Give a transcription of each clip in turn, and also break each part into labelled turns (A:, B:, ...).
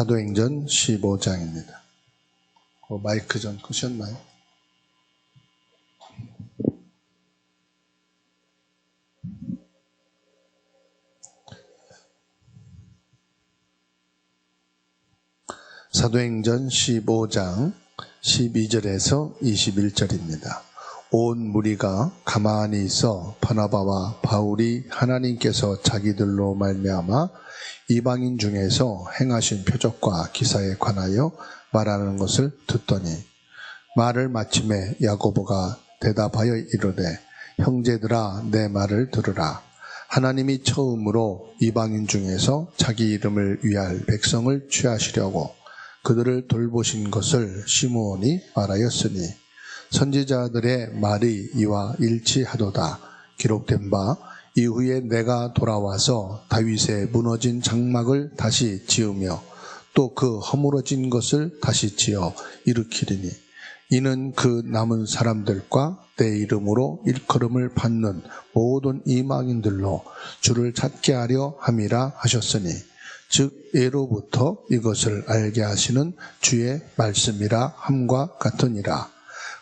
A: 사도행전 15장입니다. 마이크 좀 끄셨나요? 사도행전 15장 12절에서 21절입니다. 온 무리가 가만히 있어 바나바와 바울이 하나님께서 자기들로 말미암아 이방인 중에서 행하신 표적과 기사에 관하여 말하는 것을 듣더니, 말을 마침에 야고보가 대답하여 이르되, 형제들아 내 말을 들으라. 하나님이 처음으로 이방인 중에서 자기 이름을 위할 백성을 취하시려고 그들을 돌보신 것을 시므온이 말하였으니, 선지자들의 말이 이와 일치하도다. 기록된 바 이후에 내가 돌아와서 다윗의 무너진 장막을 다시 지으며 또 그 허물어진 것을 다시 지어 일으키리니, 이는 그 남은 사람들과 내 이름으로 일컬음을 받는 모든 이방인들로 주를 찾게 하려 함이라 하셨으니, 즉 예로부터 이것을 알게 하시는 주의 말씀이라 함과 같으니라.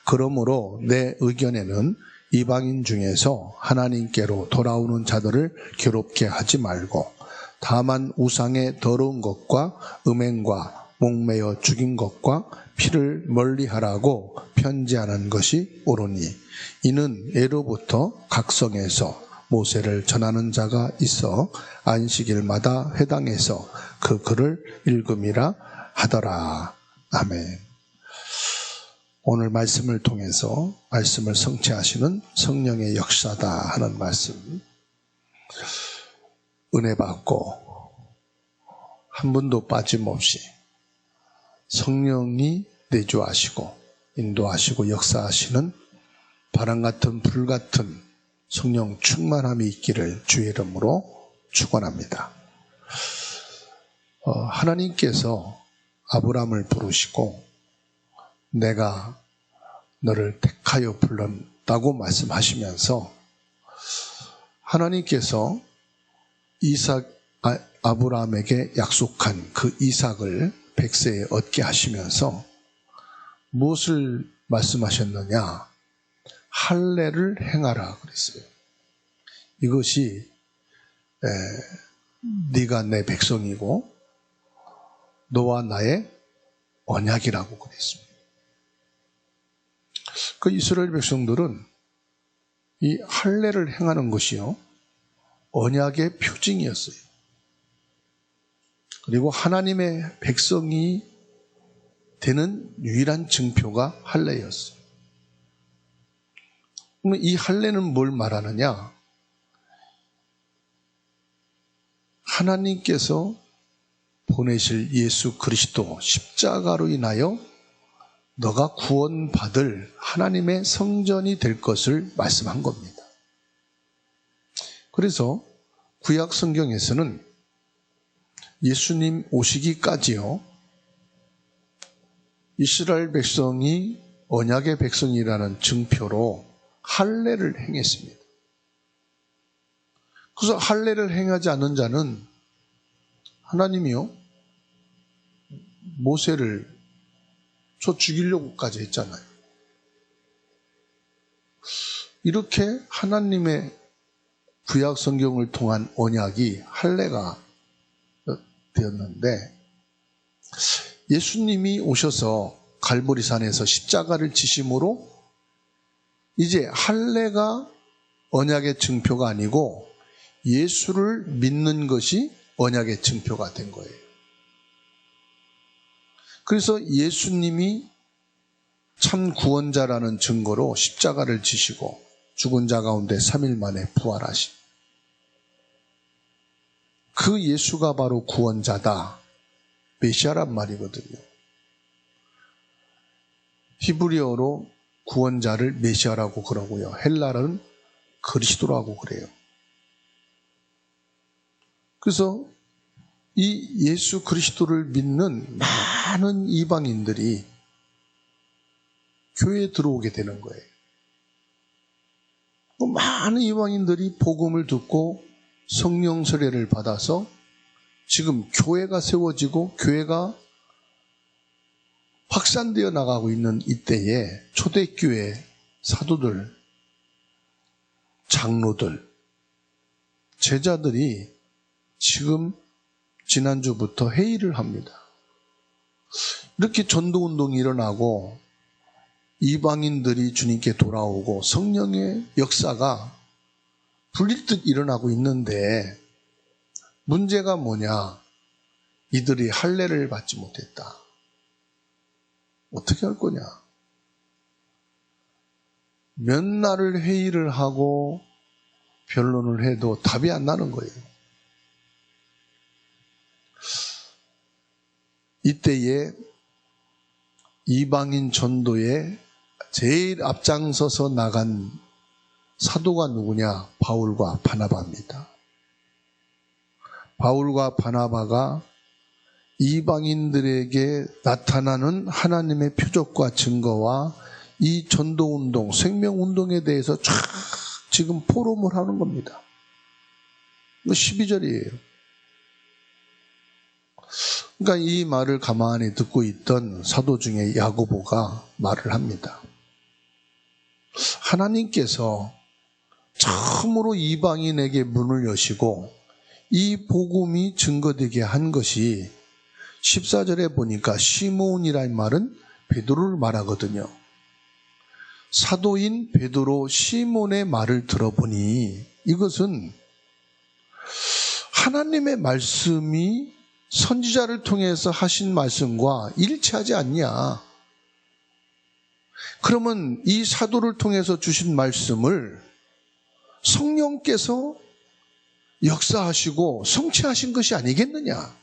A: 그러므로 내 의견에는 이방인 중에서 하나님께로 돌아오는 자들을 괴롭게 하지 말고, 다만 우상의 더러운 것과 음행과 목매어 죽인 것과 피를 멀리하라고 편지하는 것이 옳으니, 이는 예로부터 각성에서 모세를 전하는 자가 있어 안식일마다 회당에서 그 글을 읽음이라 하더라. 아멘. 오늘 말씀을 통해서 말씀을 성취하시는 성령의 역사다 하는 말씀, 은혜 받고 한 분도 빠짐없이 성령이 내주하시고 인도하시고 역사하시는 바람 같은 불 같은 성령 충만함이 있기를 주의 이름으로 축원합니다. 하나님께서 아브라함을 부르시고 내가 너를 택하여 불렀다고 말씀하시면서, 하나님께서 아브라함에게 약속한 그 이삭을 100세에 얻게 하시면서 무엇을 말씀하셨느냐? 할례를 행하라 그랬어요. 이것이 네가 내 백성이고 너와 나의 언약이라고 그랬습니다. 그 이스라엘 백성들은 이 할례를 행하는 것이요, 언약의 표징이었어요. 그리고 하나님의 백성이 되는 유일한 증표가 할례였어요. 그러면 이 할례는 뭘 말하느냐? 하나님께서 보내실 예수 그리스도 십자가로 인하여 너가 구원받을 하나님의 성전이 될 것을 말씀한 겁니다. 그래서 구약 성경에서는 예수님 오시기까지요, 이스라엘 백성이 언약의 백성이라는 증표로 할례를 행했습니다. 그래서 할례를 행하지 않는 자는 하나님이요, 모세를 저 죽이려고까지 했잖아요. 이렇게 하나님의 구약 성경을 통한 언약이 할례가 되었는데, 예수님이 오셔서 갈보리산에서 십자가를 지심으로 이제 할례가 언약의 증표가 아니고 예수를 믿는 것이 언약의 증표가 된 거예요. 그래서 예수님이 참 구원자라는 증거로 십자가를 지시고 죽은 자 가운데 3일 만에 부활하신 그 예수가 바로 구원자다, 메시아란 말이거든요. 히브리어로 구원자를 메시아라고 그러고요, 헬라어는 그리스도라고 그래요. 그래서 이 예수 그리스도를 믿는 많은 이방인들이 교회에 들어오게 되는 거예요. 많은 이방인들이 복음을 듣고 성령 세례를 받아서 지금 교회가 세워지고 교회가 확산되어 나가고 있는 이때에 초대교회 사도들, 장로들, 제자들이 지금 지난주부터 회의를 합니다. 이렇게 전도운동이 일어나고 이방인들이 주님께 돌아오고 성령의 역사가 불릴듯 일어나고 있는데 문제가 뭐냐? 이들이 할례를 받지 못했다. 어떻게 할 거냐? 몇 날을 회의를 하고 변론을 해도 답이 안 나는 거예요. 이때에 이방인 전도에 제일 앞장서서 나간 사도가 누구냐? 바울과 바나바입니다. 바울과 바나바가 이방인들에게 나타나는 하나님의 표적과 증거와 이 전도운동, 생명운동에 대해서 쫙 지금 포럼을 하는 겁니다. 12절이에요. 그러니까 이 말을 가만히 듣고 있던 사도 중에 야고보가 말을 합니다. 하나님께서 처음으로 이방인에게 문을 여시고 이 복음이 증거되게 한 것이 14절에 보니까 시몬이라는 말은 베드로를 말하거든요. 사도인 베드로 시몬의 말을 들어보니 이것은 하나님의 말씀이 선지자를 통해서 하신 말씀과 일치하지 않냐. 그러면 이 사도를 통해서 주신 말씀을 성령께서 역사하시고 성취하신 것이 아니겠느냐.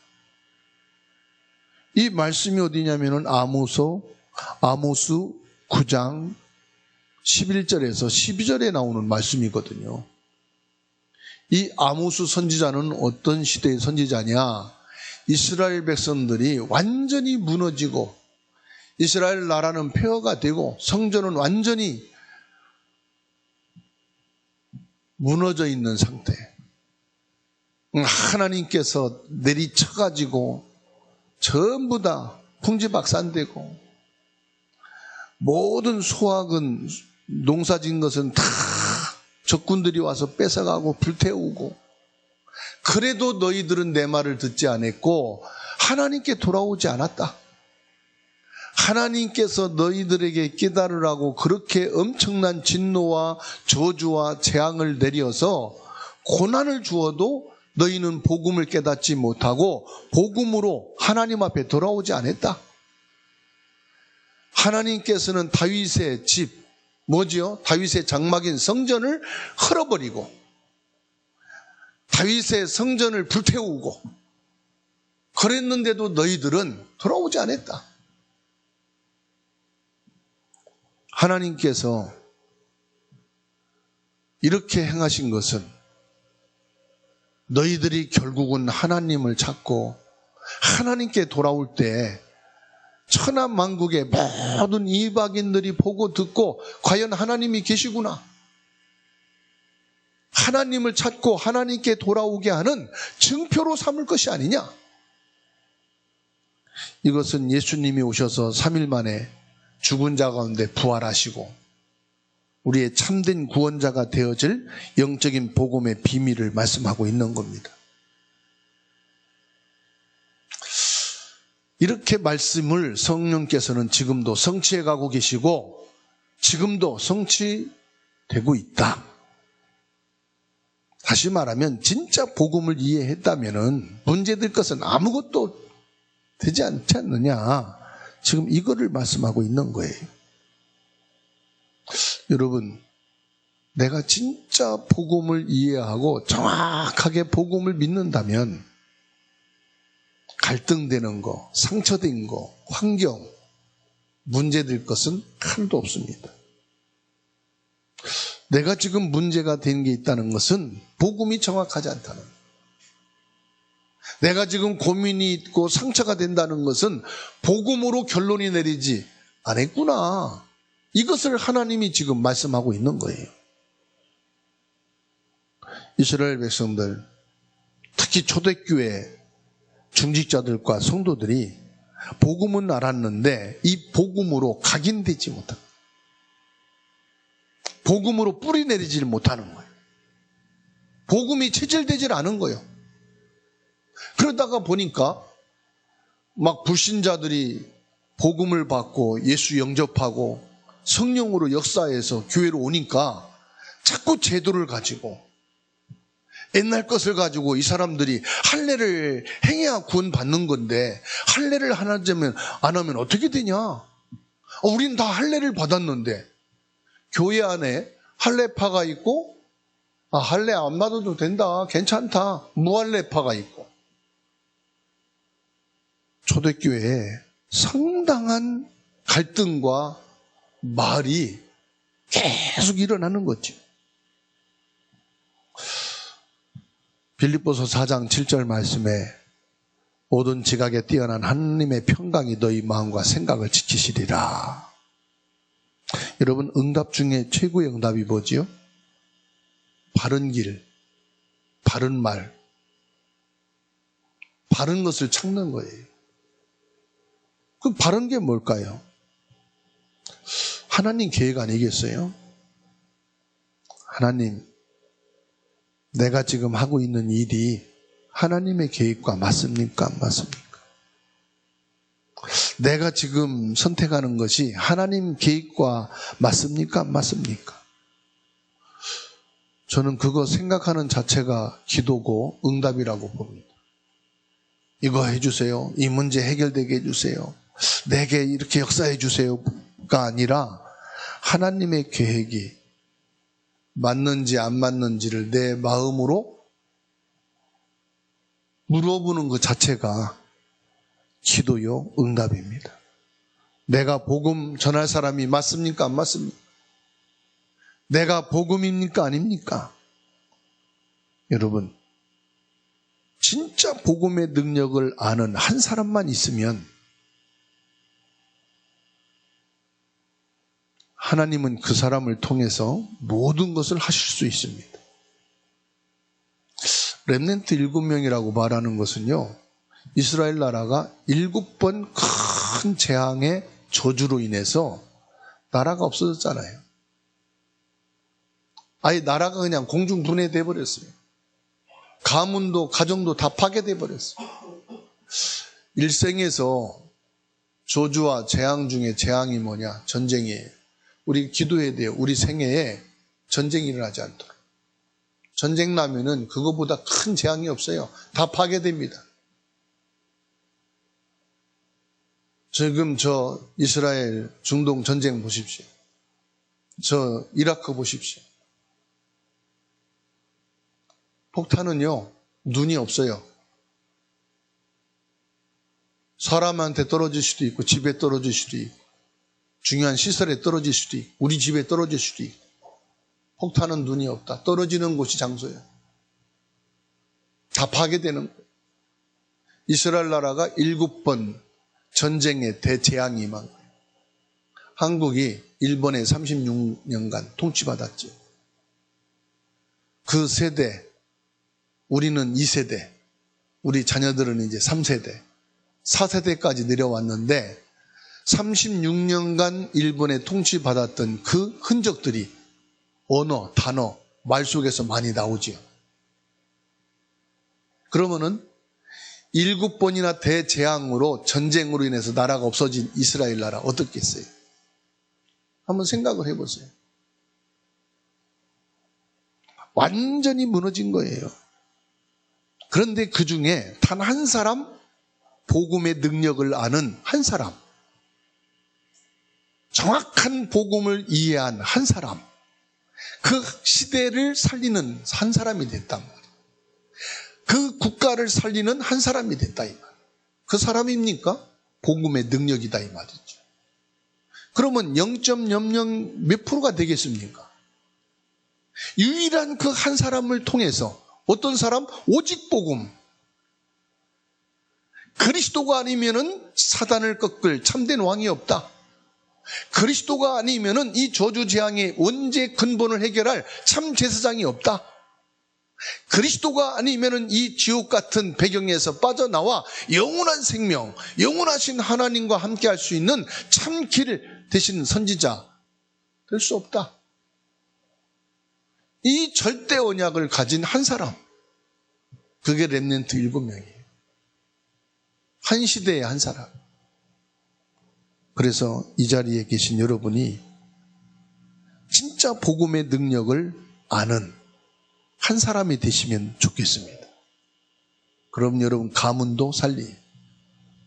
A: 이 말씀이 어디냐면은 아모스 9장 11절에서 12절에 나오는 말씀이거든요. 이 아모스 선지자는 어떤 시대의 선지자냐? 이스라엘 백성들이 완전히 무너지고 이스라엘 나라는 폐허가 되고 성전은 완전히 무너져 있는 상태. 하나님께서 내리쳐가지고 전부 다 풍지박산되고 모든 소확은 농사진 것은 다 적군들이 와서 뺏어가고 불태우고 그래도 너희들은 내 말을 듣지 않았고 하나님께 돌아오지 않았다. 하나님께서 너희들에게 깨달으라고 그렇게 엄청난 진노와 저주와 재앙을 내려서 고난을 주어도 너희는 복음을 깨닫지 못하고 복음으로 하나님 앞에 돌아오지 않았다. 하나님께서는 다윗의 집, 뭐지요? 다윗의 장막인 성전을 헐어버리고 다윗의 성전을 불태우고 그랬는데도 너희들은 돌아오지 않았다. 하나님께서 이렇게 행하신 것은 너희들이 결국은 하나님을 찾고 하나님께 돌아올 때 천하 만국의 모든 이방인들이 보고 듣고 과연 하나님이 계시구나. 하나님을 찾고 하나님께 돌아오게 하는 증표로 삼을 것이 아니냐. 이것은 예수님이 오셔서 3일 만에 죽은 자 가운데 부활하시고 우리의 참된 구원자가 되어질 영적인 복음의 비밀을 말씀하고 있는 겁니다. 이렇게 말씀을 성령께서는 지금도 성취해 가고 계시고 지금도 성취되고 있다. 다시 말하면 진짜 복음을 이해했다면 문제될 것은 아무것도 되지 않지 않느냐. 지금 이거를 말씀하고 있는 거예요. 여러분, 내가 진짜 복음을 이해하고 정확하게 복음을 믿는다면 갈등되는 거, 상처된 거, 환경, 문제될 것은 하나도 없습니다. 내가 지금 문제가 된 게 있다는 것은 복음이 정확하지 않다는 거예요. 내가 지금 고민이 있고 상처가 된다는 것은 복음으로 결론이 내리지 않았구나. 이것을 하나님이 지금 말씀하고 있는 거예요. 이스라엘 백성들, 특히 초대교회 중직자들과 성도들이 복음은 알았는데 이 복음으로 각인되지 못한, 복음으로 뿌리내리질 못하는 거예요. 복음이 체질되질 않은 거예요. 그러다가 보니까 막 불신자들이 복음을 받고 예수 영접하고 성령으로 역사해서 교회로 오니까 자꾸 제도를 가지고 옛날 것을 가지고 이 사람들이 할례를 행해야 구원받는 건데 할례를 안 하면 어떻게 되냐? 우린 다 할례를 받았는데 교회 안에 할례파가 있고 할례 안 받아도 된다, 괜찮다, 무할례파가 있고 초대교회에 상당한 갈등과 말이 계속 일어나는 거죠. 빌립보서 4장 7절 말씀에 모든 지각에 뛰어난 하나님의 평강이 너희 마음과 생각을 지키시리라. 여러분, 응답 중에 최고의 응답이 뭐지요? 바른 길, 바른 말, 바른 것을 찾는 거예요. 그 바른 게 뭘까요? 하나님 계획 아니겠어요? 하나님, 내가 지금 하고 있는 일이 하나님의 계획과 맞습니까? 안 맞습니까? 내가 지금 선택하는 것이 하나님 계획과 맞습니까? 안 맞습니까? 저는 그거 생각하는 자체가 기도고 응답이라고 봅니다. 이거 해주세요. 이 문제 해결되게 해주세요. 내게 이렇게 역사해 주세요가 아니라 하나님의 계획이 맞는지 안 맞는지를 내 마음으로 물어보는 것 자체가 기도요, 응답입니다. 내가 복음 전할 사람이 맞습니까? 안 맞습니까? 내가 복음입니까? 아닙니까? 여러분, 진짜 복음의 능력을 아는 한 사람만 있으면 하나님은 그 사람을 통해서 모든 것을 하실 수 있습니다. 렘넌트 7명이라고 말하는 것은요, 이스라엘 나라가 7번 큰 재앙의 저주로 인해서 나라가 없어졌잖아요. 아예 나라가 그냥 공중분해돼 버렸어요. 가문도 가정도 다 파괴돼 버렸어요. 일생에서 저주와 재앙 중에 재앙이 뭐냐? 전쟁이에요. 우리 기도해야 돼요. 우리 생애에 전쟁이 일어나지 않도록. 전쟁 나면은 그거보다 큰 재앙이 없어요. 다 파괴됩니다. 지금 저 이스라엘 중동 전쟁 보십시오. 저 이라크 보십시오. 폭탄은요, 눈이 없어요. 사람한테 떨어질 수도 있고 집에 떨어질 수도 있고 중요한 시설에 떨어질 수도 있고 우리 집에 떨어질 수도 있고. 폭탄은 눈이 없다. 떨어지는 곳이 장소예요. 다 파괴되는 거예요. 이스라엘 나라가 7번 전쟁의 대재앙이 임한 거예요. 한국이 일본에 36년간 통치받았죠. 그 세대, 우리는 2세대, 우리 자녀들은 이제 3세대, 4세대까지 내려왔는데 36년간 일본에 통치받았던 그 흔적들이 언어, 단어, 말 속에서 많이 나오지요. 그러면은 7번이나 대재앙으로 전쟁으로 인해서 나라가 없어진 이스라엘 나라 어떻겠어요? 한번 생각을 해보세요. 완전히 무너진 거예요. 그런데 그 중에 단 한 사람, 복음의 능력을 아는 한 사람, 정확한 복음을 이해한 한 사람, 그 시대를 살리는 한 사람이 됐단 말이에요. 그 국가를 살리는 한 사람이 됐다 이 말. 그 사람입니까? 복음의 능력이다 이 말이죠. 그러면 0.00 몇 프로가 되겠습니까? 유일한 그 한 사람을 통해서 어떤 사람? 오직 복음. 그리스도가 아니면은 사단을 꺾을 참된 왕이 없다. 그리스도가 아니면은 이 저주 재앙의 원죄 근본을 해결할 참 제사장이 없다. 그리스도가 아니면은 이 지옥 같은 배경에서 빠져나와 영원한 생명, 영원하신 하나님과 함께 할 수 있는 참 길 되신 선지자 될 수 없다. 이 절대 언약을 가진 한 사람, 그게 렘넌트 7명이에요. 한 시대의 한 사람. 그래서 이 자리에 계신 여러분이 진짜 복음의 능력을 아는 한 사람이 되시면 좋겠습니다. 그럼 여러분 가문도 살려요.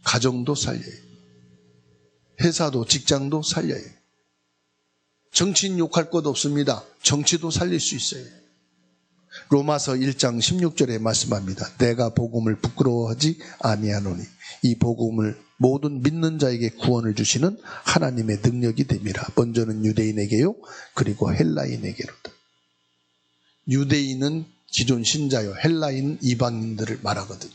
A: 가정도 살려요. 회사도 직장도 살려요. 정치인 욕할 것 없습니다. 정치도 살릴 수 있어요. 로마서 1장 16절에 말씀합니다. 내가 복음을 부끄러워하지 아니하노니 이 복음을 모든 믿는 자에게 구원을 주시는 하나님의 능력이 됨이라. 먼저는 유대인에게요, 그리고 헬라인에게로다. 유대인은 기존 신자요, 헬라인은 이방인들을 말하거든요.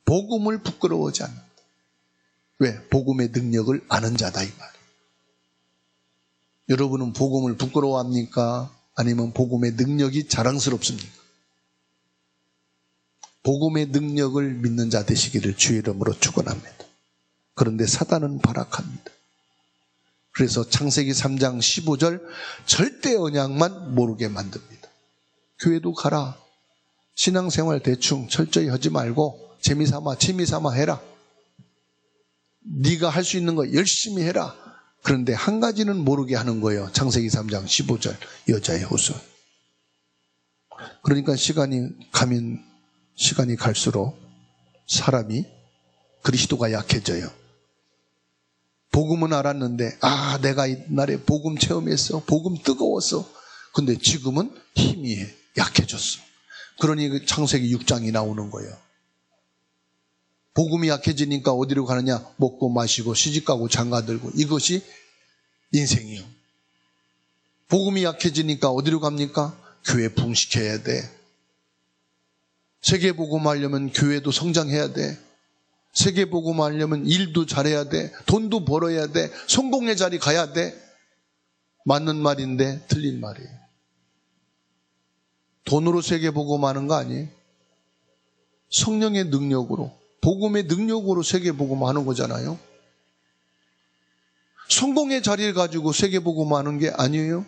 A: 복음을 부끄러워하지 않는다. 왜? 복음의 능력을 아는 자다 이 말이에요. 여러분은 복음을 부끄러워합니까? 아니면 복음의 능력이 자랑스럽습니까? 복음의 능력을 믿는 자 되시기를 주의 이름으로 축원합니다. 그런데 사단은 발악합니다. 그래서 창세기 3장 15절 절대 언약만 모르게 만듭니다. 교회도 가라. 신앙생활 대충 철저히 하지 말고 재미삼아 취미삼아 해라. 네가 할 수 있는 거 열심히 해라. 그런데 한 가지는 모르게 하는 거예요. 창세기 3장 15절 여자의 호소. 그러니까 시간이 갈수록 사람이 그리스도가 약해져요. 복음은 알았는데 내가 옛날에 복음 체험했어. 복음 뜨거웠어. 근데 지금은 힘이 약해졌어. 그러니 그 창세기 6장이 나오는 거예요. 복음이 약해지니까 어디로 가느냐? 먹고 마시고 시집가고 장가들고, 이것이 인생이요. 복음이 약해지니까 어디로 갑니까? 교회 붕식해야 돼. 세계복음 하려면 교회도 성장해야 돼. 세계복음 하려면 일도 잘해야 돼. 돈도 벌어야 돼. 성공의 자리 가야 돼. 맞는 말인데 틀린 말이에요. 돈으로 세계복음 하는 거 아니에요. 성령의 능력으로, 복음의 능력으로 세계복음 하는 거잖아요. 성공의 자리를 가지고 세계복음 하는 게 아니에요.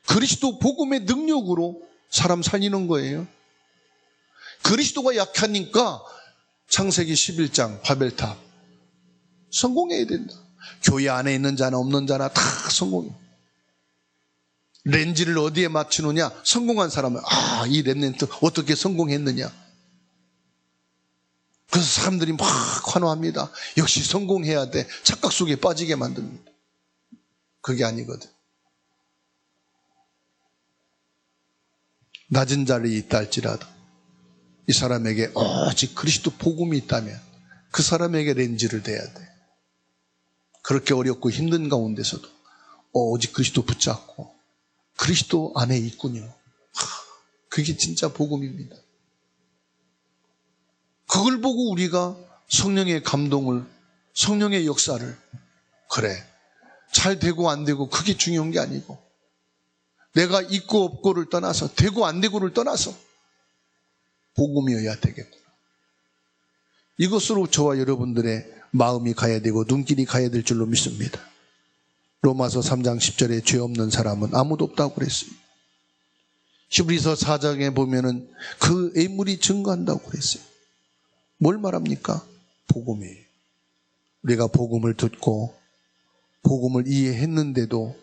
A: 그리스도 복음의 능력으로 사람 살리는 거예요. 그리스도가 약하니까 창세기 11장 바벨탑 성공해야 된다. 교회 안에 있는 자나 없는 자나 다 성공해. 렌즈를 어디에 맞추느냐? 성공한 사람은 이 렘넌트 어떻게 성공했느냐? 그래서 사람들이 막 환호합니다. 역시 성공해야 돼. 착각 속에 빠지게 만듭니다. 그게 아니거든. 낮은 자리에 있다 할지라도 이 사람에게 오직 그리스도 복음이 있다면 그 사람에게 렌즈를 대야 돼. 그렇게 어렵고 힘든 가운데서도 오직 그리스도 붙잡고 그리스도 안에 있군요. 그게 진짜 복음입니다. 그걸 보고 우리가 성령의 감동을, 성령의 역사를, 그래, 잘 되고 안 되고 그게 중요한 게 아니고 내가 있고 없고를 떠나서, 되고 안 되고를 떠나서 복음이어야 되겠구나. 이것으로 저와 여러분들의 마음이 가야 되고 눈길이 가야 될 줄로 믿습니다. 로마서 3장 10절에 죄 없는 사람은 아무도 없다고 그랬어요. 히브리서 4장에 보면은 그 애물이 증거한다고 그랬어요. 뭘 말합니까? 복음이에요. 우리가 복음을 듣고 복음을 이해했는데도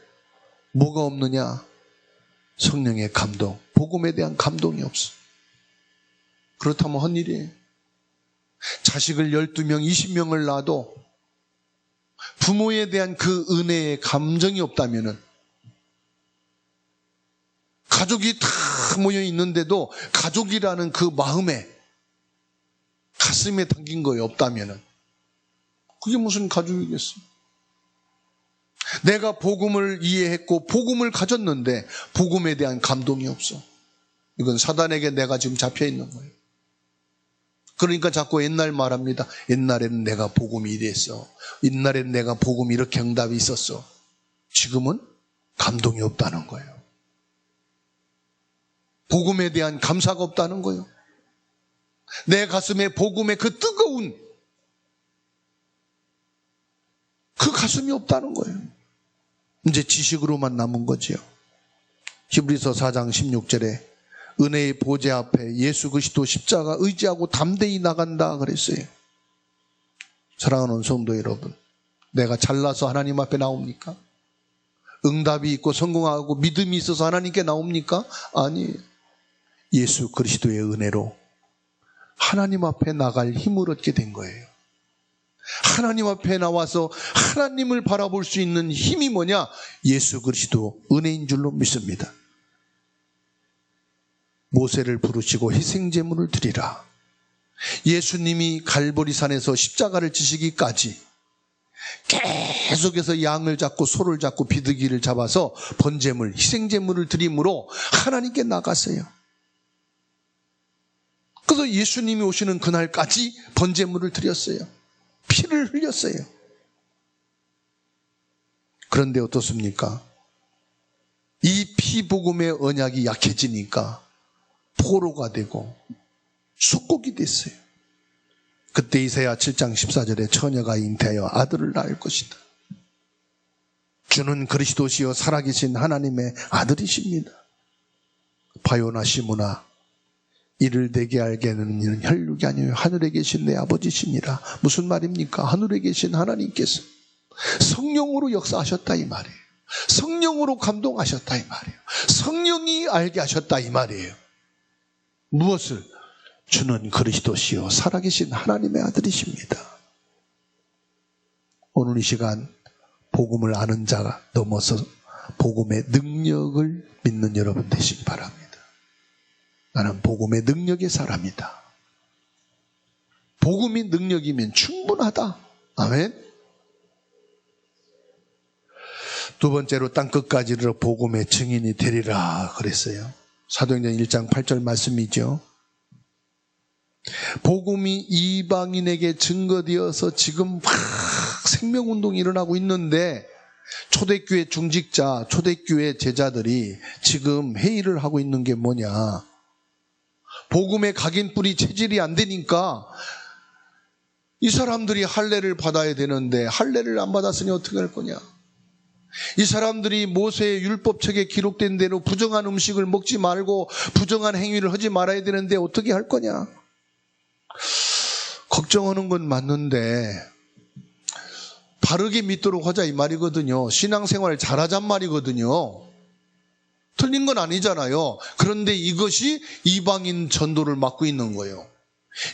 A: 뭐가 없느냐? 성령의 감동, 복음에 대한 감동이 없어. 그렇다면 헛일이에요. 자식을 12명, 20명을 낳아도 부모에 대한 그 은혜의 감정이 없다면은, 가족이 다 모여 있는데도 가족이라는 그 마음에, 가슴에 담긴 거에 없다면은 그게 무슨 가족이겠어요? 내가 복음을 이해했고 복음을 가졌는데 복음에 대한 감동이 없어. 이건 사단에게 내가 지금 잡혀 있는 거예요. 그러니까 자꾸 옛날 말합니다. 옛날에는 내가 복음이 이랬어. 옛날에는 내가 복음이 이렇게 응답이 있었어. 지금은 감동이 없다는 거예요. 복음에 대한 감사가 없다는 거예요. 내 가슴에 복음의 그 뜨거운 그 가슴이 없다는 거예요. 이제 지식으로만 남은 거지요. 히브리서 4장 16절에 은혜의 보좌 앞에 예수 그리스도 십자가 의지하고 담대히 나간다 그랬어요. 사랑하는 성도 여러분, 내가 잘나서 하나님 앞에 나옵니까? 응답이 있고 성공하고 믿음이 있어서 하나님께 나옵니까? 아니에요. 예수 그리스도의 은혜로 하나님 앞에 나갈 힘을 얻게 된 거예요. 하나님 앞에 나와서 하나님을 바라볼 수 있는 힘이 뭐냐? 예수 그리스도 은혜인 줄로 믿습니다. 모세를 부르시고 희생제물을 드리라. 예수님이 갈보리산에서 십자가를 지시기까지 계속해서 양을 잡고 소를 잡고 비둘기를 잡아서 번제물, 희생제물을 드림으로 하나님께 나갔어요. 그래서 예수님이 오시는 그날까지 번제물을 드렸어요. 피를 흘렸어요. 그런데 어떻습니까? 이 피복음의 언약이 약해지니까 포로가 되고 속국이 됐어요. 그때 이사야 7장 14절에 처녀가 잉태하여 아들을 낳을 것이다. 주는 그리스도시요 살아계신 하나님의 아들이십니다. 바요나 시모나, 이를 내게 알게 하는 이는 혈육이 아니요 하늘에 계신 내 아버지시니라. 무슨 말입니까? 하늘에 계신 하나님께서 성령으로 역사하셨다 이 말이에요. 성령으로 감동하셨다 이 말이에요. 성령이 알게 하셨다 이 말이에요. 무엇을? 주는 그리스도시요 살아계신 하나님의 아들이십니다. 오늘 이 시간 복음을 아는 자가 넘어서 복음의 능력을 믿는 여러분 되시기 바랍니다. 나는 복음의 능력의 사람이다. 복음이 능력이면 충분하다. 아멘. 두 번째로 땅끝까지 이르러 복음의 증인이 되리라 그랬어요. 사도행전 1장 8절 말씀이죠. 복음이 이방인에게 증거되어서 지금 막 생명운동이 일어나고 있는데 초대교회 중직자, 초대교회 제자들이 지금 회의를 하고 있는 게 뭐냐. 복음의 각인뿌리 체질이 안 되니까 이 사람들이 할례를 받아야 되는데 할례를 안 받았으니 어떻게 할 거냐. 이 사람들이 모세의 율법책에 기록된 대로 부정한 음식을 먹지 말고 부정한 행위를 하지 말아야 되는데 어떻게 할 거냐. 걱정하는 건 맞는데 바르게 믿도록 하자 이 말이거든요. 신앙생활 잘하잔 말이거든요. 틀린 건 아니잖아요. 그런데 이것이 이방인 전도를 막고 있는 거예요.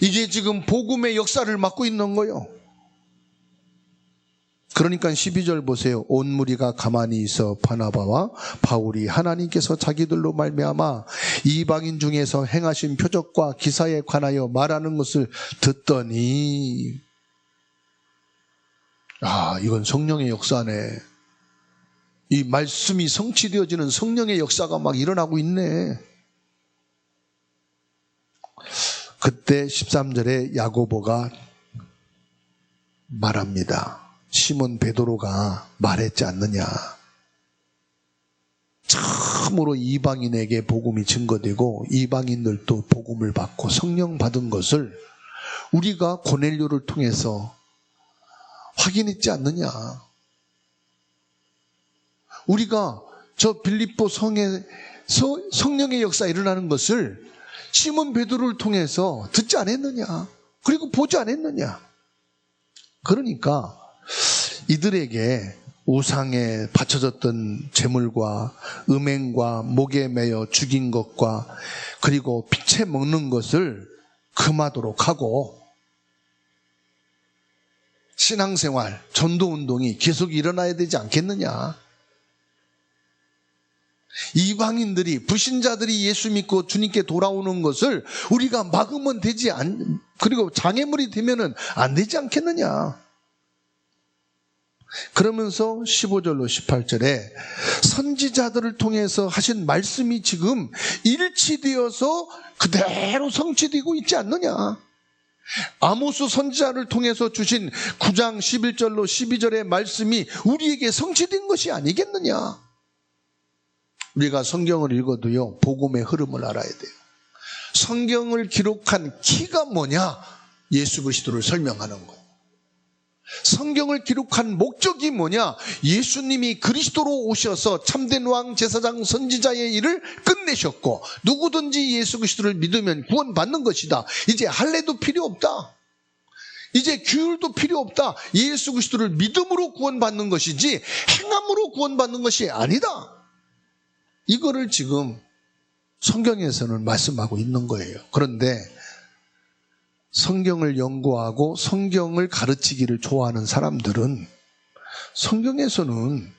A: 이게 지금 복음의 역사를 막고 있는 거예요. 그러니까 12절 보세요. 온 무리가 가만히 있어 바나바와 바울이 하나님께서 자기들로 말미암아 이방인 중에서 행하신 표적과 기사에 관하여 말하는 것을 듣더니, 아, 이건 성령의 역사네. 이 말씀이 성취되어지는 성령의 역사가 막 일어나고 있네. 그때 13절에 야고보가 말합니다. 시몬 베드로가 말했지 않느냐. 참으로 이방인에게 복음이 증거되고 이방인들도 복음을 받고 성령 받은 것을 우리가 고넬료를 통해서 확인했지 않느냐. 우리가 저 빌립보 성에서 성령의 역사 일어나는 것을 시몬 베드로를 통해서 듣지 않았느냐. 그리고 보지 않았느냐. 그러니까 이들에게 우상에 바쳐졌던 제물과 음행과 목에 매여 죽인 것과 그리고 피채 먹는 것을 금하도록 하고 신앙생활, 전도운동이 계속 일어나야 되지 않겠느냐. 이방인들이, 불신자들이 예수 믿고 주님께 돌아오는 것을 우리가 막으면 되지 그리고 장애물이 되면은 안 되지 않겠느냐. 그러면서 15절로 18절에 선지자들을 통해서 하신 말씀이 지금 일치되어서 그대로 성취되고 있지 않느냐. 아모스 선지자를 통해서 주신 9장 11절로 12절의 말씀이 우리에게 성취된 것이 아니겠느냐. 우리가 성경을 읽어도요, 복음의 흐름을 알아야 돼요. 성경을 기록한 키가 뭐냐? 예수 그리스도를 설명하는 거예요. 성경을 기록한 목적이 뭐냐? 예수님이 그리스도로 오셔서 참된 왕, 제사장, 선지자의 일을 끝내셨고 누구든지 예수 그리스도를 믿으면 구원받는 것이다. 이제 할례도 필요 없다. 이제 규율도 필요 없다. 예수 그리스도를 믿음으로 구원받는 것이지 행함으로 구원받는 것이 아니다. 이거를 지금 성경에서는 말씀하고 있는 거예요. 그런데 성경을 연구하고 성경을 가르치기를 좋아하는 사람들은 성경에서는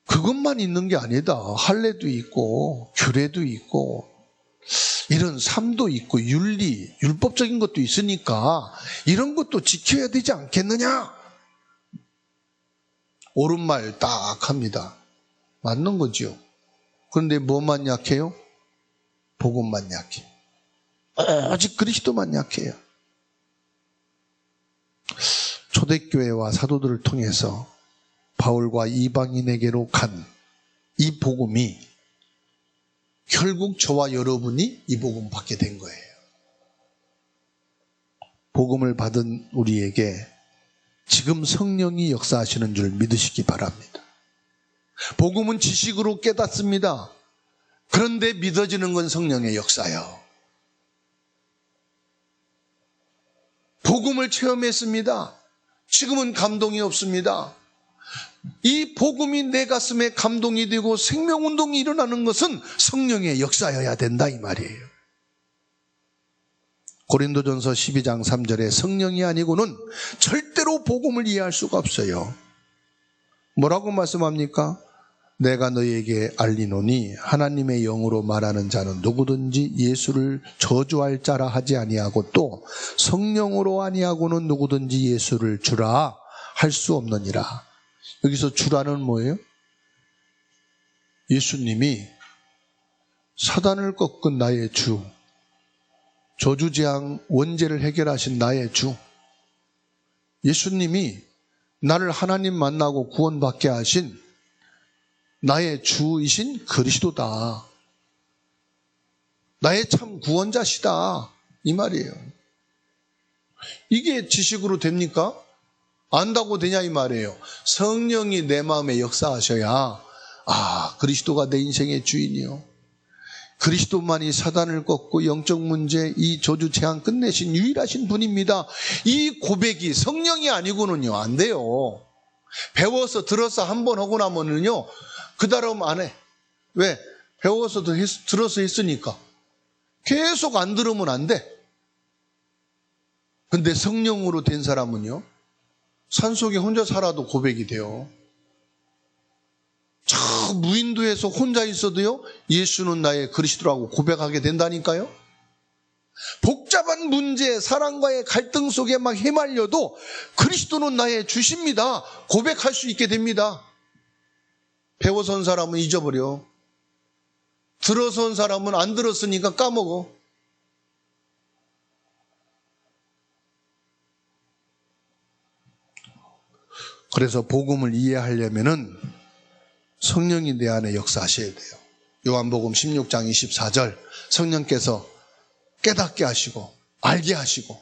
A: 그것만 있는 게 아니다. 할례도 있고 규례도 있고 이런 삶도 있고 윤리, 율법적인 것도 있으니까 이런 것도 지켜야 되지 않겠느냐? 옳은 말 딱 합니다. 맞는 거죠. 그런데 뭐만 약해요? 복음만 약해요. 아직 그리스도만 약해요. 초대교회와 사도들을 통해서 바울과 이방인에게로 간 이 복음이 결국 저와 여러분이 이 복음 받게 된 거예요. 복음을 받은 우리에게 지금 성령이 역사하시는 줄 믿으시기 바랍니다. 복음은 지식으로 깨닫습니다. 그런데 믿어지는 건 성령의 역사요. 복음을 체험했습니다. 지금은 감동이 없습니다. 이 복음이 내 가슴에 감동이 되고 생명운동이 일어나는 것은 성령의 역사여야 된다 이 말이에요. 고린도전서 12장 3절에 성령이 아니고는 절대로 복음을 이해할 수가 없어요. 뭐라고 말씀합니까? 내가 너희에게 알리노니 하나님의 영으로 말하는 자는 누구든지 예수를 저주할 자라 하지 아니하고 또 성령으로 아니하고는 누구든지 예수를 주라 할 수 없느니라. 여기서 주라는 뭐예요? 예수님이 사단을 꺾은 나의 주, 저주재앙 원죄를 해결하신 나의 주, 예수님이 나를 하나님 만나고 구원받게 하신 나의 주이신 그리스도다. 나의 참 구원자시다. 이 말이에요. 이게 지식으로 됩니까? 안다고 되냐 이 말이에요. 성령이 내 마음에 역사하셔야 그리스도가 내 인생의 주인이요. 그리스도만이 사단을 꺾고 영적 문제, 이 저주 재앙 끝내신 유일하신 분입니다. 이 고백이 성령이 아니고는요 안 돼요. 배워서 들어서 한 번 하고 나면은요 그 다음 안 해. 왜? 배워서 들어서 했으니까. 계속 안 들으면 안 돼. 근데 성령으로 된 사람은요 산속에 혼자 살아도 고백이 돼요. 저 무인도에서 혼자 있어도요 예수는 나의 그리스도라고 고백하게 된다니까요. 복잡한 문제, 사랑과의 갈등 속에 막 휘말려도 그리스도는 나의 주십니다. 고백할 수 있게 됩니다. 배워서 온 사람은 잊어버려. 들어서 온 사람은 안 들었으니까 까먹어. 그래서 복음을 이해하려면은 성령이 내 안에 역사하셔야 돼요. 요한복음 16장 24절 성령께서 깨닫게 하시고 알게 하시고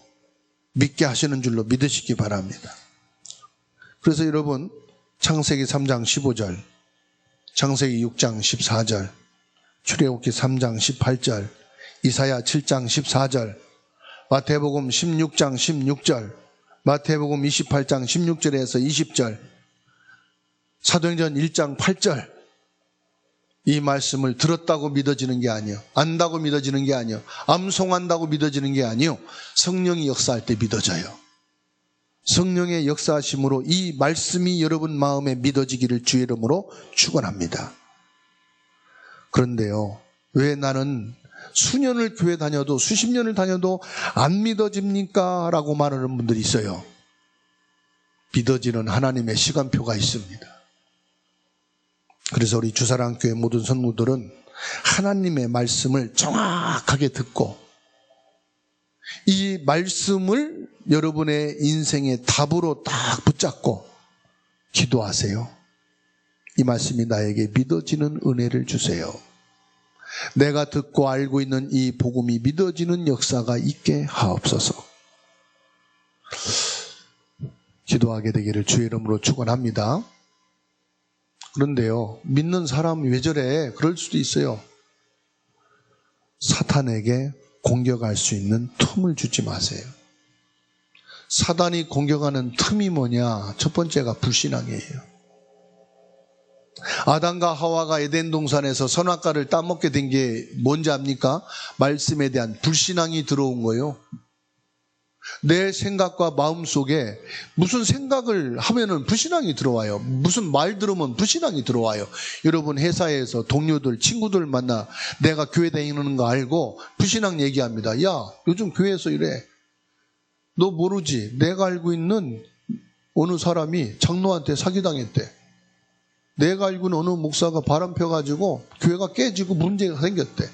A: 믿게 하시는 줄로 믿으시기 바랍니다. 그래서 여러분 창세기 3장 15절, 창세기 6장 14절, 출애굽기 3장 18절, 이사야 7장 14절, 마태복음 16장 16절, 마태복음 28장 16절에서 20절, 사도행전 1장 8절, 이 말씀을 들었다고 믿어지는 게 아니에요. 안다고 믿어지는 게 아니에요. 암송한다고 믿어지는 게 아니에요. 성령이 역사할 때 믿어져요. 성령의 역사하심으로 이 말씀이 여러분 마음에 믿어지기를 주의 이름으로 축원합니다. 그런데요, 왜 나는 수년을 교회 다녀도 수십 년을 다녀도 안 믿어집니까? 라고 말하는 분들이 있어요. 믿어지는 하나님의 시간표가 있습니다. 그래서 우리 주사랑교회 모든 성도들은 하나님의 말씀을 정확하게 듣고 이 말씀을 여러분의 인생의 답으로 딱 붙잡고 기도하세요. 이 말씀이 나에게 믿어지는 은혜를 주세요. 내가 듣고 알고 있는 이 복음이 믿어지는 역사가 있게 하옵소서. 기도하게 되기를 주의 이름으로 축원합니다. 그런데요, 믿는 사람 왜 저래? 그럴 수도 있어요. 사탄에게 공격할 수 있는 틈을 주지 마세요. 사단이 공격하는 틈이 뭐냐? 첫 번째가 불신앙이에요. 아담과 하와가 에덴 동산에서 선악과를 따먹게 된 게 뭔지 압니까? 말씀에 대한 불신앙이 들어온 거예요. 내 생각과 마음 속에 무슨 생각을 하면은 불신앙이 들어와요. 무슨 말 들으면 불신앙이 들어와요. 여러분 회사에서 동료들, 친구들 만나 내가 교회 다니는 거 알고 불신앙 얘기합니다. 야, 요즘 교회에서 이래. 너 모르지? 내가 알고 있는 어느 사람이 장로한테 사기당했대. 내가 알고 있는 어느 목사가 바람 펴가지고 교회가 깨지고 문제가 생겼대.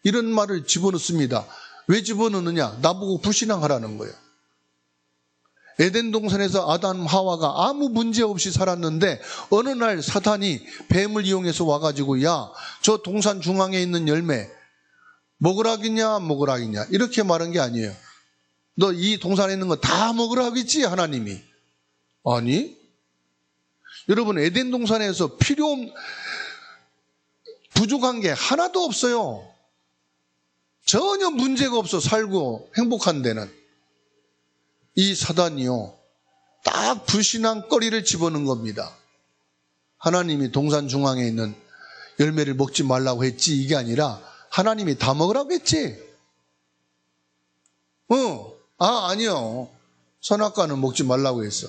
A: 이런 말을 집어넣습니다. 왜 집어넣느냐? 나보고 불신앙하라는 거예요. 에덴 동산에서 아담 하와가 아무 문제 없이 살았는데 어느 날 사탄이 뱀을 이용해서 와가지고 야, 저 동산 중앙에 있는 열매 먹으라겠냐 안 먹으라겠냐 이렇게 말한 게 아니에요. 너 이 동산에 있는 거 다 먹으라겠지 하나님이. 아니, 여러분 에덴 동산에서 부족한 게 하나도 없어요. 전혀 문제가 없어 살고 행복한 데는. 이 사단이요, 딱 불신앙거리를 집어넣은 겁니다. 하나님이 동산 중앙에 있는 열매를 먹지 말라고 했지 이게 아니라 하나님이 다 먹으라고 했지. 아니요, 선악과는 먹지 말라고 했어.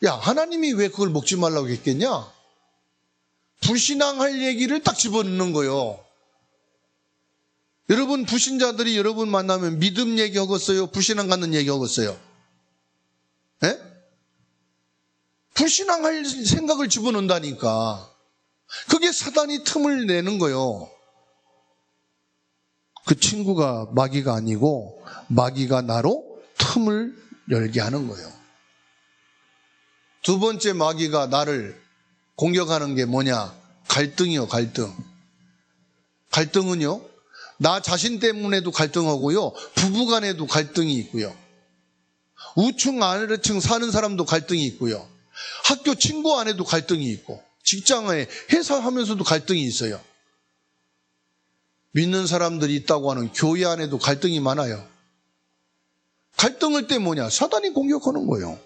A: 야, 하나님이 왜 그걸 먹지 말라고 했겠냐? 불신앙할 얘기를 딱 집어넣는 거예요. 여러분 불신자들이 여러분 만나면 믿음 얘기하겠어요? 불신앙 갖는 얘기하겠어요? 예? 불신앙할 생각을 집어넣는다니까. 그게 사단이 틈을 내는 거예요. 그 친구가 마귀가 아니고 마귀가 나로 틈을 열게 하는 거예요. 두 번째 마귀가 나를 공격하는 게 뭐냐? 갈등이요, 갈등. 갈등은요, 나 자신 때문에도 갈등하고요, 부부간에도 갈등이 있고요, 우층 아래층 사는 사람도 갈등이 있고요, 학교 친구 안에도 갈등이 있고, 직장에 회사 하면서도 갈등이 있어요. 믿는 사람들이 있다고 하는 교회 안에도 갈등이 많아요. 갈등할 때 뭐냐? 사단이 공격하는 거예요.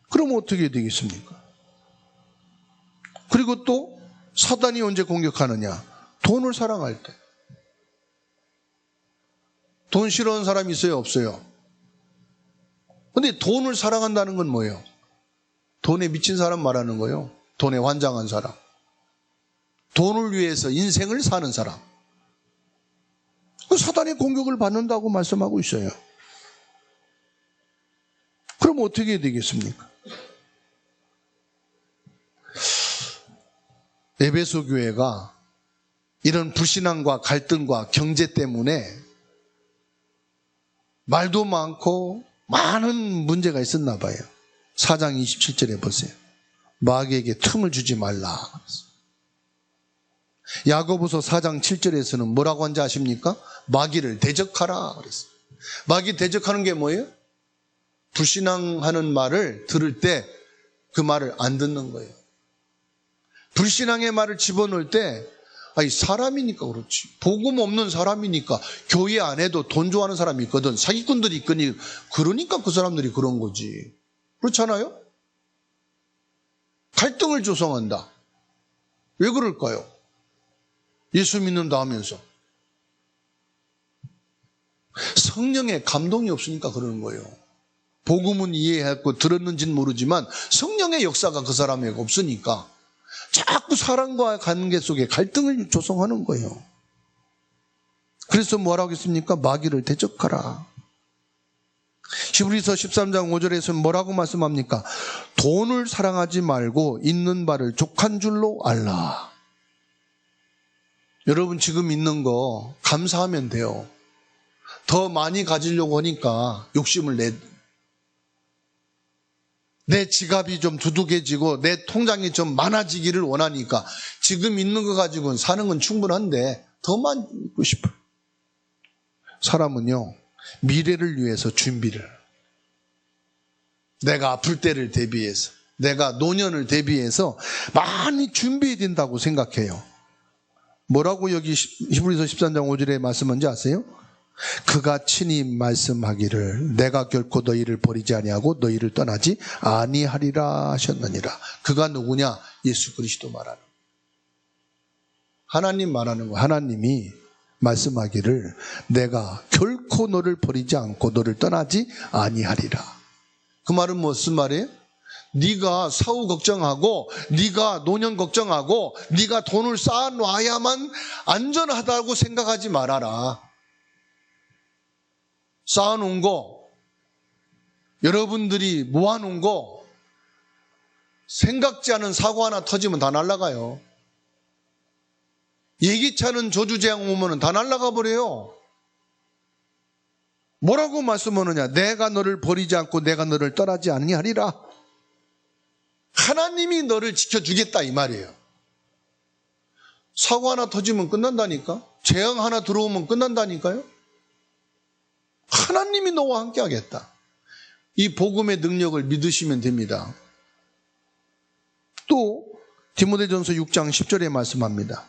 A: 그럼 어떻게 되겠습니까? 그리고 또 사단이 언제 공격하느냐? 돈을 사랑할 때. 돈 싫어하는 사람이 있어요? 없어요? 근데 돈을 사랑한다는 건 뭐예요? 돈에 미친 사람 말하는 거예요. 돈에 환장한 사람. 돈을 위해서 인생을 사는 사람. 그 사단의 공격을 받는다고 말씀하고 있어요. 그럼 어떻게 되겠습니까? 에베소 교회가 이런 불신앙과 갈등과 경제 때문에 말도 많고 많은 문제가 있었나 봐요. 4장 27절에 보세요. 마귀에게 틈을 주지 말라. 야고보서 4장 7절에서는 뭐라고 한지 아십니까? 마귀를 대적하라 그랬어요. 마귀 대적하는 게 뭐예요? 불신앙하는 말을 들을 때 그 말을 안 듣는 거예요. 불신앙의 말을 집어넣을 때 사람이니까 그렇지. 복음 없는 사람이니까. 교회 안에도 돈 좋아하는 사람이 있거든. 사기꾼들이 있거니. 그러니까 그 사람들이 그런 거지. 그렇잖아요? 갈등을 조성한다. 왜 그럴까요? 예수 믿는다 하면서. 성령의 감동이 없으니까 그러는 거예요. 복음은 이해했고 들었는지는 모르지만 성령의 역사가 그 사람에게 없으니까 자꾸 사랑과 관계 속에 갈등을 조성하는 거예요. 그래서 뭐라고 했습니까? 마귀를 대적하라. 히브리서 13장 5절에서는 뭐라고 말씀합니까? 돈을 사랑하지 말고 있는 바를 족한 줄로 알라. 여러분 지금 있는 거 감사하면 돼요. 더 많이 가지려고 하니까 욕심을 내 지갑이 좀 두둑해지고 내 통장이 좀 많아지기를 원하니까 지금 있는 거 가지고는 사는 건 충분한데 더 많이 있고 싶어요. 사람은요, 미래를 위해서 준비를, 내가 아플 때를 대비해서, 내가 노년을 대비해서 많이 준비해야 된다고 생각해요. 뭐라고 여기 히브리서 13장 5절에 말씀한지 아세요? 그가 친히 말씀하기를 내가 결코 너희를 버리지 아니하고 너희를 떠나지 아니하리라 하셨느니라. 그가 누구냐? 예수 그리스도 말하는, 하나님 말하는 거. 하나님이 말씀하기를 내가 결코 너를 버리지 않고 너를 떠나지 아니하리라. 그 말은 무슨 말이에요? 네가 사후 걱정하고 네가 노년 걱정하고 네가 돈을 쌓아놔야만 안전하다고 생각하지 말아라. 쌓아놓은 거, 여러분들이 모아놓은 거 생각지 않은 사고 하나 터지면 다 날아가요. 예기치 않은 저주재앙 오면 다 날아가 버려요. 뭐라고 말씀하느냐? 내가 너를 버리지 않고 내가 너를 떠나지 아니하리라. 하나님이 너를 지켜주겠다 이 말이에요. 사고 하나 터지면 끝난다니까? 재앙 하나 들어오면 끝난다니까요? 하나님이 너와 함께 하겠다. 이 복음의 능력을 믿으시면 됩니다. 또 디모데전서 6장 10절에 말씀합니다.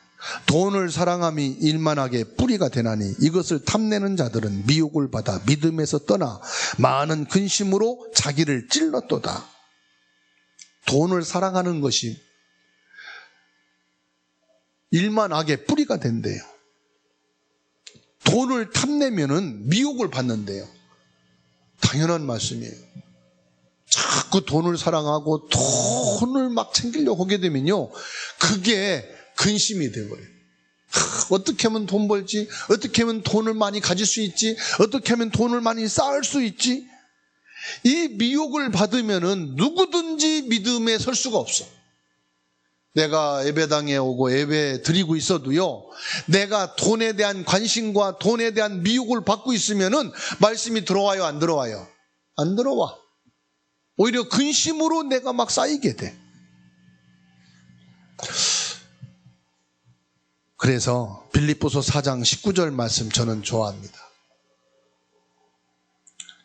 A: 돈을 사랑함이 일만하게 뿌리가 되나니 이것을 탐내는 자들은 미혹을 받아 믿음에서 떠나 많은 근심으로 자기를 찔렀도다. 돈을 사랑하는 것이 일만하게 뿌리가 된대요. 돈을 탐내면은 미혹을 받는데요. 당연한 말씀이에요. 자꾸 돈을 사랑하고 돈을 막 챙기려고 하게 되면요, 그게 근심이 되어버려요. 어떻게 하면 돈 벌지? 어떻게 하면 돈을 많이 가질 수 있지? 어떻게 하면 돈을 많이 쌓을 수 있지? 이 미혹을 받으면은 누구든지 믿음에 설 수가 없어. 내가 예배당에 오고 예배 드리고 있어도요, 내가 돈에 대한 관심과 돈에 대한 미혹을 받고 있으면은 말씀이 들어와요, 안 들어와요? 안 들어와. 오히려 근심으로 내가 막 쌓이게 돼. 그래서 빌립보서 4장 19절 말씀 저는 좋아합니다.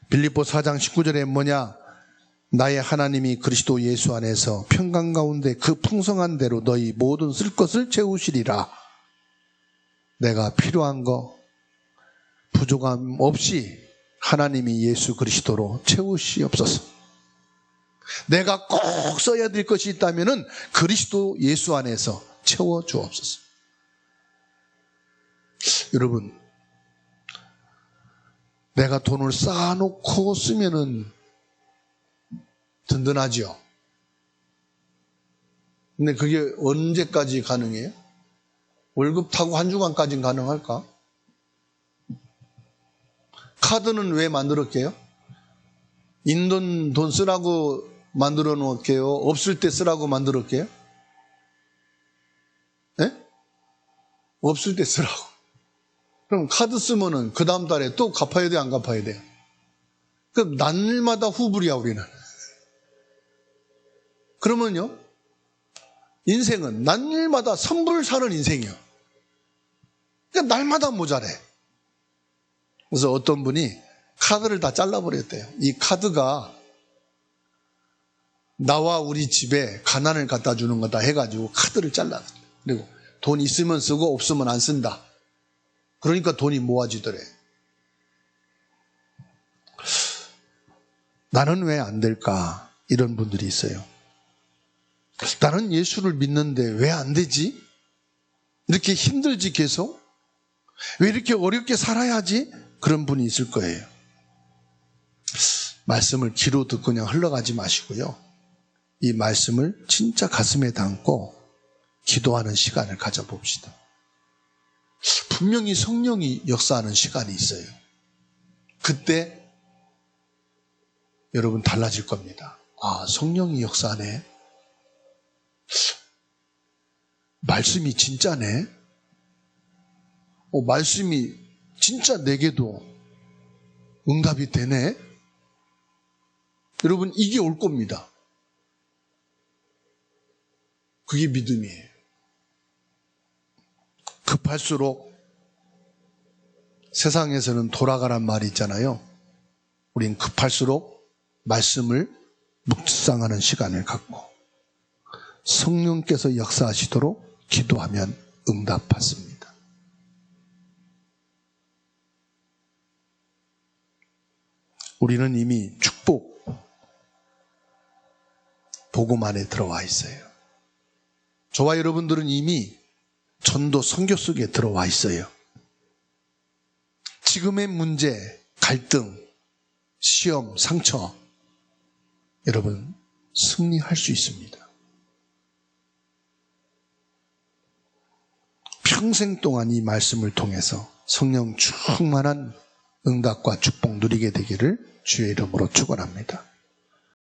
A: 빌립보 4장 19절에 뭐냐? 나의 하나님이 그리스도 예수 안에서 평강 가운데 그 풍성한 대로 너희 모든 쓸 것을 채우시리라. 내가 필요한 거 부족함 없이 하나님이 예수 그리스도로 채우시옵소서. 내가 꼭 써야 될 것이 있다면은 그리스도 예수 안에서 채워 주옵소서. 여러분, 내가 돈을 쌓아놓고 쓰면은 든든하죠. 근데 그게 언제까지 가능해요? 월급 타고 한 주간까지는 가능할까? 카드는 왜 만들었게요? 있는 돈 쓰라고 만들어 놓을게요? 없을 때 쓰라고 만들었게요? 네? 없을 때 쓰라고. 그럼 카드 쓰면은 그 다음 달에 또 갚아야 돼, 안 갚아야 돼? 그럼 날마다 후불이야, 우리는. 그러면요, 인생은 날마다 선불 사는 인생이요. 그러니까 날마다 모자래. 그래서 어떤 분이 카드를 다 잘라버렸대요. 이 카드가 나와 우리 집에 가난을 갖다 주는 거다 해가지고 카드를 잘랐대요. 그리고 돈 있으면 쓰고 없으면 안 쓴다. 그러니까 돈이 모아지더래. 나는 왜 안 될까? 이런 분들이 있어요. 나는 예수를 믿는데 왜 안 되지? 이렇게 힘들지 계속? 왜 이렇게 어렵게 살아야지? 그런 분이 있을 거예요. 말씀을 귀로 듣고 그냥 흘러가지 마시고요, 이 말씀을 진짜 가슴에 담고 기도하는 시간을 가져봅시다. 분명히 성령이 역사하는 시간이 있어요. 그때 여러분 달라질 겁니다. 아, 성령이 역사하네. 말씀이 진짜네. 말씀이 진짜 내게도 응답이 되네. 여러분, 이게 올 겁니다. 그게 믿음이에요. 급할수록 세상에서는 돌아가란 말이 있잖아요. 우린 급할수록 말씀을 묵상하는 시간을 갖고 성령께서 역사하시도록 기도하면 응답받습니다. 우리는 이미 축복 복음 안에 들어와 있어요. 저와 여러분들은 이미 전도 선교 속에 들어와 있어요. 지금의 문제, 갈등, 시험, 상처, 여러분 승리할 수 있습니다. 평생 동안 이 말씀을 통해서 성령 충만한 응답과 축복 누리게 되기를 주의 이름으로 축원합니다.